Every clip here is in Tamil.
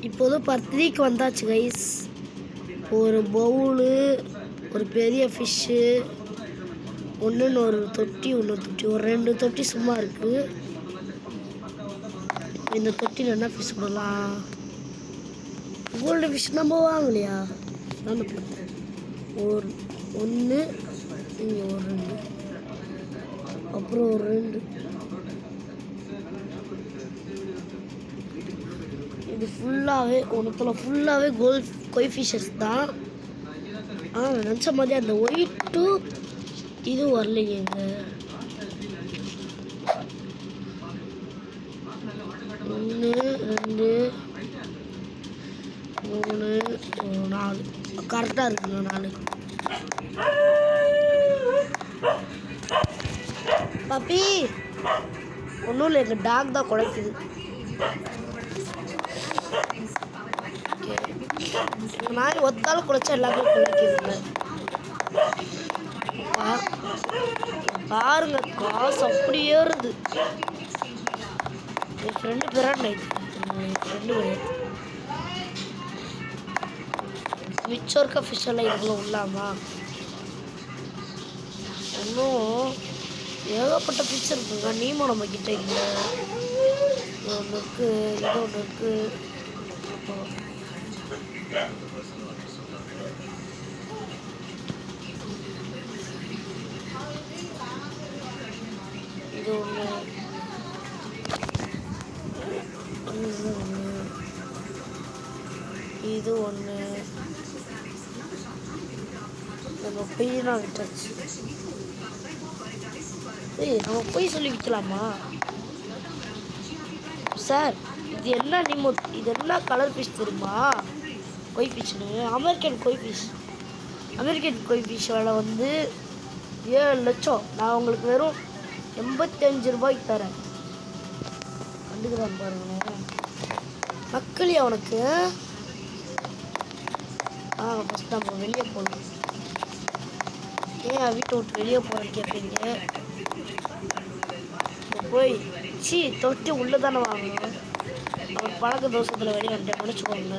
இப்போது பர்த்டேக்கு வந்தாச்சு கைஸ். ஒரு பவுலு, ஒரு பெரிய ஃபிஷ்ஷு, ஒன்றுன்னு ஒரு தொட்டி, இன்னொரு தொட்டி, ஒரு 2 தொட்டி சும்மா இருக்குது. இந்த தொட்டியில் என்ன ஃபிஷ் விடலாம்? கோல்டு ஃபிஷ் நம்ம வாங்கலையா? நான் பார்த்தேன். ஒரு 1, இங்கே ஒரு 2, அப்புறம் ஒரு 2. இது ஃபுல்லாகவே ஒன்றுத்தில் ஃபுல்லாகவே கொய் ஃபிஷஸ் தான். நினச்ச மாதிரி அந்த ஒயிட்டு இது வரலைங்க. 1 2 3 4 கரெக்டாக இருக்குங்க. 4 பப்பி ஒன்றும் இல்லை, எங்கள் டாக் தான் குலைக்குது. நாய் ஒத்தாலும் குலைச்சா எல்லாமே குலைக்குதுங்க. பாருங்க, காசு அப்படி ஏறுது. என் ஃப்ரெண்டு பிராட் நைட், என் ஃப்ரெண்டு கிடையாது. மிச்சம் இருக்க ஃபிஷ் எல்லாம் இவ்வளோ உள்ளாமா? இன்னும் ஏகப்பட்ட ஃபிஷ் இருக்குங்க. நீமும் நம்ம கிட்ட இல்லை. இது ஒன்று இருக்குது, இது ஒன்று இருக்குது. இது ஒன்று, இது ஒன்று. நம்ம பொய்யெல்லாம் விட்டாச்சு. நம்ம பொய் சொல்லி விற்கலாமா சார்? இது என்ன இது என்ன கலர் ஃபிஷ் தெரியுமா? கொய் ஃபிஷ்னு அமெரிக்கன் கொய் ஃபிஷ். அமெரிக்கன் கொய் ஃபிஷ் விலை வந்து 7 லட்சம். நான் உங்களுக்கு வெறும் 85 ரூபாய்க்கு தரேன். கண்டுக்கிறான் பாருங்களேன். மக்களியா உனக்கு? ஃபஸ்ட் நம்ம வெளியே போகணும். ஏன் வீட்டை விட்டு வெளியே போகிறேன்னு கேட்பீங்க. போய் தொட்டி உள்ளே தானே வாங்கணும். நம்ம பழக்க தோசத்தில் வெளியே வந்துட்டு முடிச்சுக்கோங்க.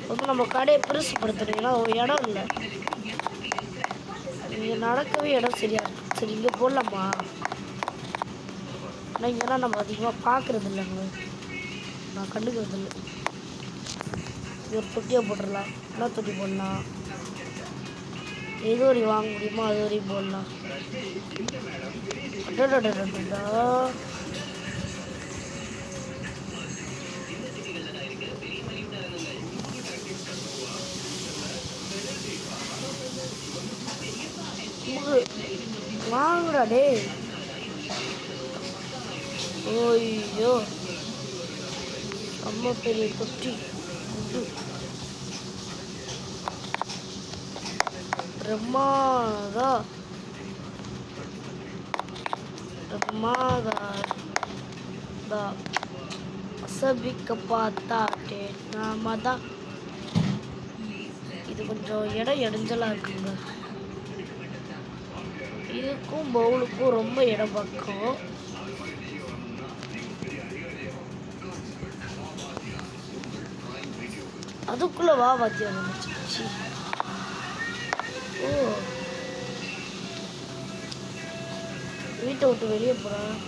வந்து நம்ம கடையை பெருசுப்படுத்துறீங்கன்னா ஒரு இடம் இல்லை. இங்கே நடக்கவே இடம் சரியா இருக்கு. சரி, இங்கே போடலாமா? ஆனால் இங்கெல்லாம் நம்ம அதிகமாக பார்க்குறது இல்லைங்க. நான் கண்டுக்கிறது இல்லை. ஒரு தொட்டியை போட்டுடலாம். என்ன தொட்டி போடலாம்? எது வரையும் வாங்க முடியுமோ அது வரையும் போடலாம். வாங்கடா டே. ஓய்யோ, அம்மா பெரிய தொட்டி. பிரம்மாதா அசபிக்க பார்த்தாட்டே நாம தான். இது கொஞ்சம் இடம் இடைஞ்சலாக இருக்குங்க. இதுக்கும் பவுலுக்கும் ரொம்ப இடம் பக்கம். அதுக்குள்ள வா வாத்தியம் நினைச்சு. ஓ, வீட்டை விட்டு வெளியே போகிறேன்.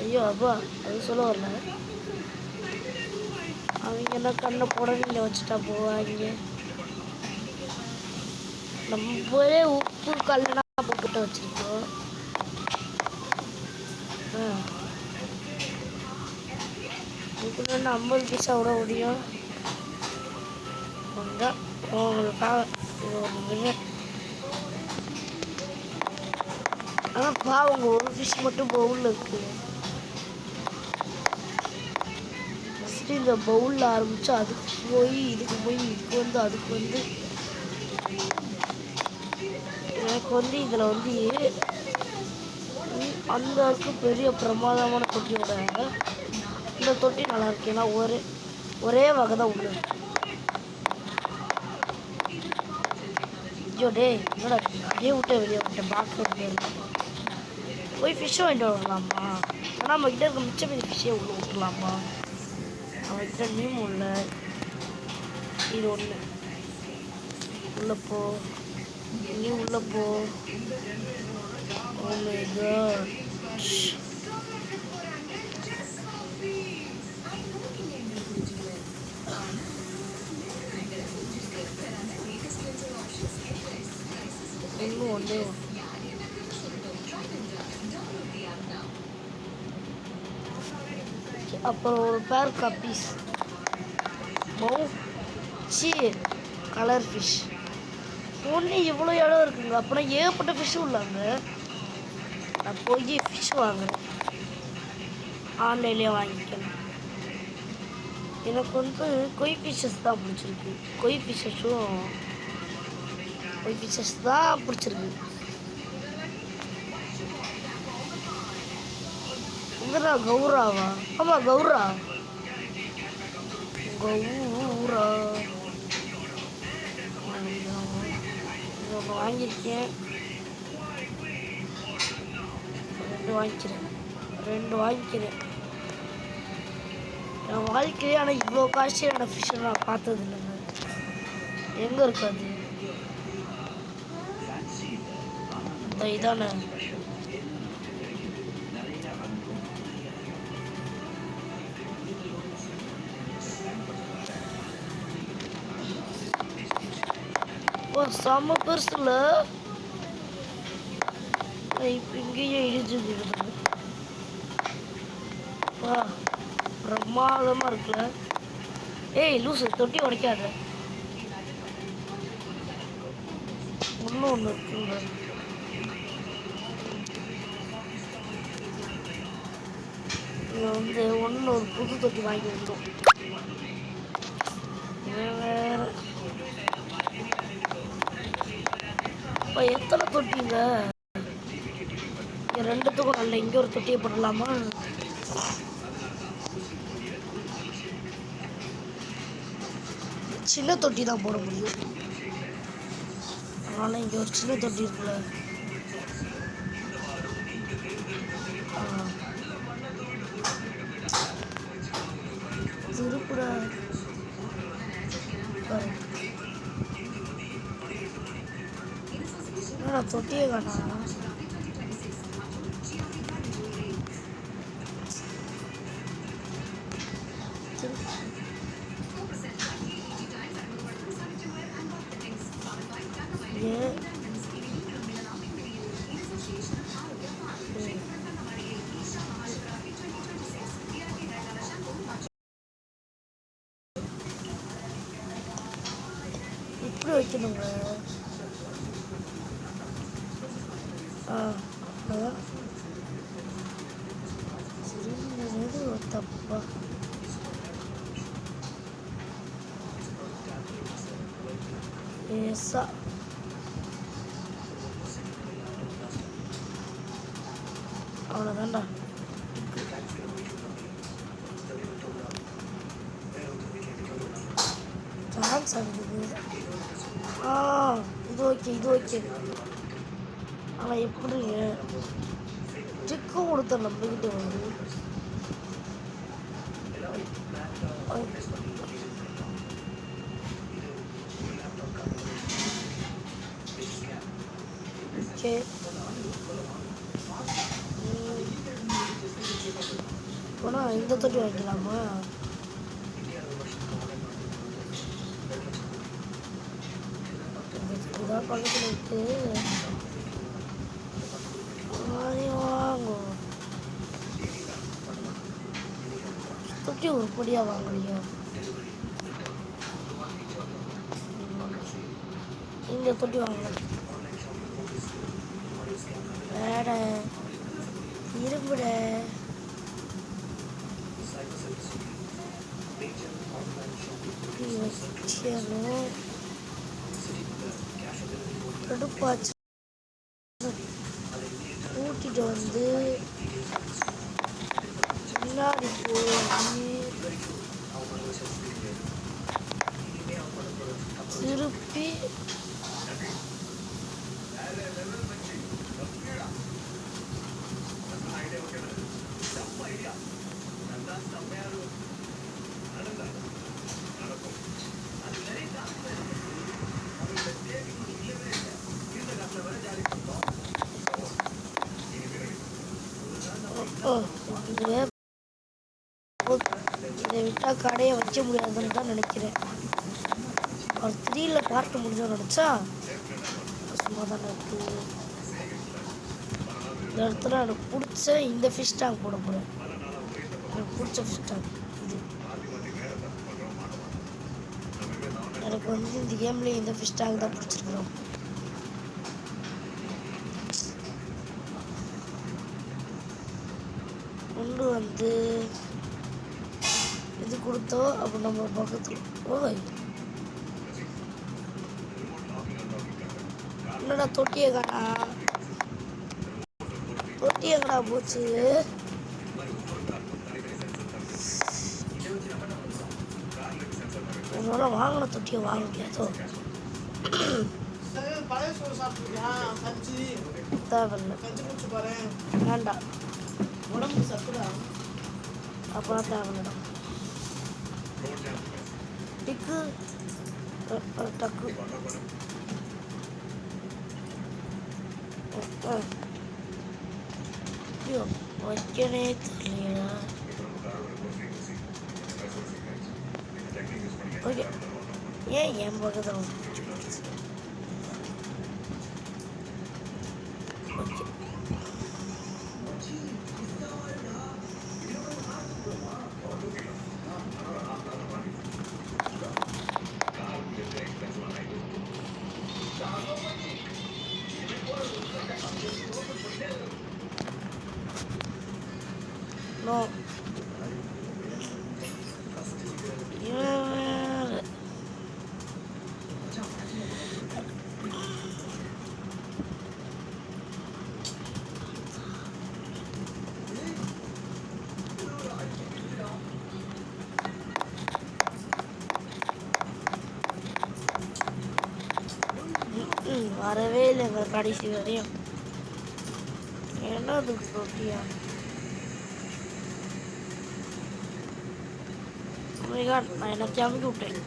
ஐயோ அப்பா, அது சொல்ல வரல. அவங்க என்ன கண்ணை புடவைங்க வச்சுட்டா போவாங்க. நம்மளே உப்பு கல்லெல்லாம் போட்டு வச்சுருக்கோம். இதுக்குள்ள 50 பைசா விட முடியும். உங்களுக்காக இது ஒரு. ஆனால் பாவங்க, ஒரு ஃபிஷ் மட்டும் பவுலில் இருக்குது. ஃபஸ்ட்டு இந்த பவுலில் ஆரம்பித்து அதுக்கு போய் இதுக்கு போய் இதுக்கு வந்து அதுக்கு வந்து எனக்கு வந்து இதில் வந்து அந்த அளவுக்கு பெரிய பிரமாதமான தொட்டியோட இந்த தொட்டி நல்லா இருக்கு. ஏன்னா ஒரே வகை தான் உள்ள. ஐயோ டே, என்னடா அப்படியே விட்டு வெளியே விட்டேன். பாக்ஸ் விட்டு போய் ஃபிஷ்ஷை வாங்கிட்டு வரலாமா? ஆனால் நம்மக்கிட்ட இருக்க மிச்சம் மீதி ஃபிஷ்ஷே உள்ள விட்டுலாமா? நம்மக்கிட்ட மீன் உள்ள இது ஒன்று உள்ள போ, நீ உள்ள போ. Oh my god. இன்னும் ஒன்று அப்புறம் ஒரு பேர் கப்பீஸ் மௌச்சி கலர் ஃபிஷ் ஒன்று இவ்வளோ இடம் இருக்குங்க. அப்புறம் ஏகப்பட்ட ஃபிஷ்ஷும் உள்ளாங்க. நான் போய் ஃபிஷ் வாங்குறேன், ஆன்லைன்லேயே வாங்கிக்கிறேன். எனக்கு வந்து கொய் ஃபிஷ்ஷஸ் தான் பிடிச்சிருக்கு. கொய் ஃபிஷ்ஷஸ் தான் பிடிச்சிருக்கு. இங்கடா கௌராவா? ஆமாம் கௌரா. ஒன்று வாங்கியிருக்கேன், ரெண்டு வாங்கிக்கிறேன். என் வாழ்க்கையே ஆனால் இவ்வளோ காஸ்ட்லியான ஃபிஷ்ஷை நான் பார்த்தது இல்லைங்க. எங்கே இருக்காது இதானே? செம்ம பெருசுல இப்போ இங்கேயே இடிச்சுது. பிரமாதமாக இருக்குல்ல? ஏய் லூசு, தொட்டி உடைக்காத. ஒன்று இருக்குங்க. இங்கே வந்து ஒரு புது தொட்டி வாங்கி விட்டோம். வேறு இப்போ எத்தனை தொட்டிங்க? ரெண்டுத்துக்கும் நல்ல இங்கே ஒரு தொட்டியை போடலாமா? சின்ன தொட்டி தான் போட முடியும். அதனால இங்கே ஒரு சின்ன தொட்டி இருக்குல்ல, திருப்புடா தொட்டியே காணா. இப்படி வைக்கணுங்க. சிறிது தப்பா ஏசா அவ்வளோதான்டா. சான்ஸ் ஆகுது. இது ஓகே. ஆனால் எப்படி ட்ரிக்கும் கொடுத்த நம்மகிட்ட வந்து ஓகே. போனால் இந்த தொட்டி வாங்கிக்கலாமா? இதான் பக்கத்தில் இருக்கு. வாங்கும் தொட்டி உருப்படியாக வாங்கலையா? இந்த தொட்டி வாங்கலாம். வேட இரும்புட வச்சிடணும். கடுப்பாச்சு. கூட்டிட்டு வந்து முன்னாடி போய் திருப்பி ஓ இதுவே இதை விட்டால் கடையை வைக்க முடியாதுன்னு தான் நினைக்கிறேன். ஒரு 3ல பார்க்க முடிஞ்சோன்னு நினச்சா சும்மா தானே இருக்குது. இந்த இடத்துல எனக்கு பிடிச்ச இந்த ஃபிஷ் டேங்க் போட போகிறேன். எனக்கு பிடிச்ச ஃபிஷ் டேங்க் இது. எனக்கு வந்து இந்த கேம்லேயே இந்த ஃபிஷ் டேங்க் தான் பிடிச்சிருக்கிறோம். ஒன்று வந்து இது கொடுத்தோம். அப்போ நம்ம பக்கத்தில் ஓய் என்னடா தொட்டியை காணா, தொட்டியை கடா போச்சு. உன்னால வாங்கின தொட்டியை வாங்க முடியாதோ? தேவையில்லை, வேண்டாம், உடம்புக்கு சத்துடா. அப்போலாம் தேவையில்லடா. டிக்கு டக்கு ஐயோ வைக்கனே தெரியலடா. ஓகே ஏன் என் பக்கத்தில் ஓகே நோ வரவே இல்லைங்க கடைசி வரையும். என்ன அதுக்கு ரொட்டியா? நான் என்ன கிளம்பி விட்டேன்.